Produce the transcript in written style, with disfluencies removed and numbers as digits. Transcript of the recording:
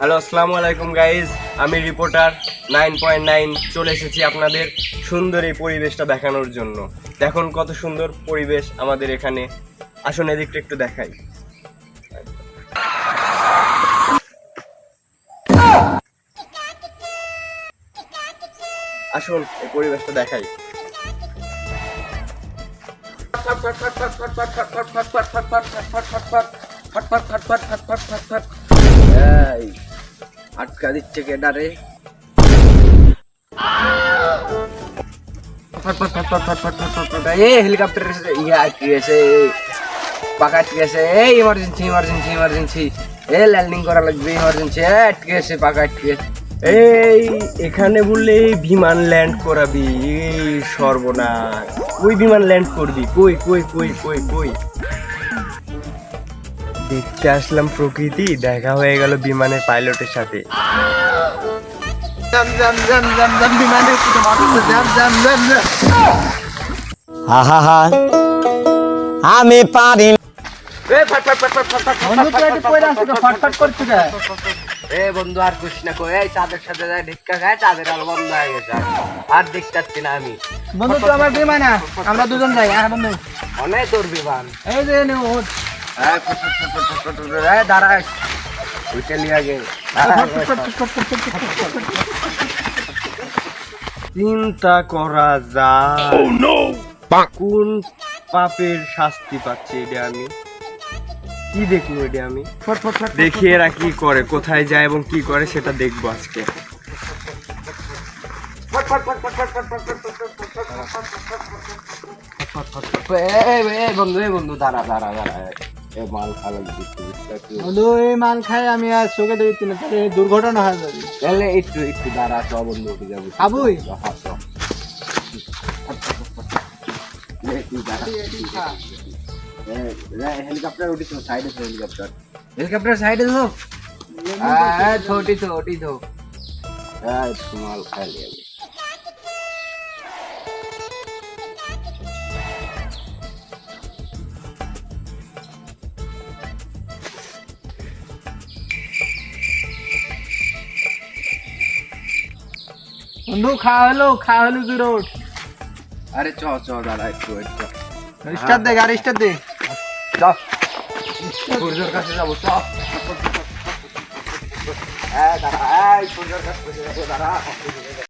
Hello আসসালামু আলাইকুম guys, আমি রিপোর্টার 9.9 চলে এসেছি আপনাদের সুন্দর এই পরিবেশটা দেখানোর জন্য। দেখুন কত সুন্দর পরিবেশ আমাদের এখানে। আসুন এদিকটা একটু দেখাই। আসুন এই পরিবেশটা দেখাই। আটকা দিচ্ছে কেডারে। হেলিকপ্টার আটকে গেছে, পাকা আটকে গেছে। এই ইমার্জেন্সি ইমার্জেন্সি ইমার্জেন্সি, ল্যান্ডিং করা লাগবে, ইমার্জেন্সি আটকে গেছে, পাকা আটকে গেছে। এই এখানে বললে বিমান ল্যান্ড করাবি, এই সর্বনাশ। কই বিমান ল্যান্ড করবি? কই কই কই কই কই? দেখতে আসলাম প্রকৃতি, দেখা হয়ে গেল বিমানের পাইলটের সাথে। আমি পারি বন্ধু আর কুছ না কই, এই চাঁদের সাথে যায় ঢিক্কা খায়, চাঁদের আলো বন্ধ হয়ে গেছে, আর দেখতে পাচ্ছি না আমি। বন্ধু তো আমার বিমান, আমরা দুজন যাই। হ্যাঁ বন্ধু, অনেক তোর বিমান। এই যে দাঁড়া, ওইটা লিয়া গে। চিন্তা করা যায় কোন পাপের শাস্তি পাচ্ছি এটা আমি। কি দেখবো এটা আমি, দেখি এরা কি করে, কোথায় যায় এবং কি করে সেটা দেখবো আজকে। বন্ধু দাঁড়া দাঁড়া দাঁড়া, মাল খাওয়া বন্ধু, এই মাল খাই আমি আর চোখে দেখছি না, তাহলে দুর্ঘটনা হয়ে যাবে। তাহলে একটু একটু দাঁড়া, চ বন্ধু উঠে যাবো। খাবুই হেলিকপ্টার উঠিস, সাইডে হেলিকপ্টার, হেলিকপ্টার সাইডে তো ছোটি তো ওটি তো মাল খাইলে বন্ধু। খাওয়া হলো তুই রোড। আরে চ চ দাঁড়া একটু একটু স্টার্ট দে, গাড়ি স্টার্ট দে। সূর্যের কাছে যাবো, চ। দাঁড়া, সূর্যের কাছে যাবো, দাঁড়া।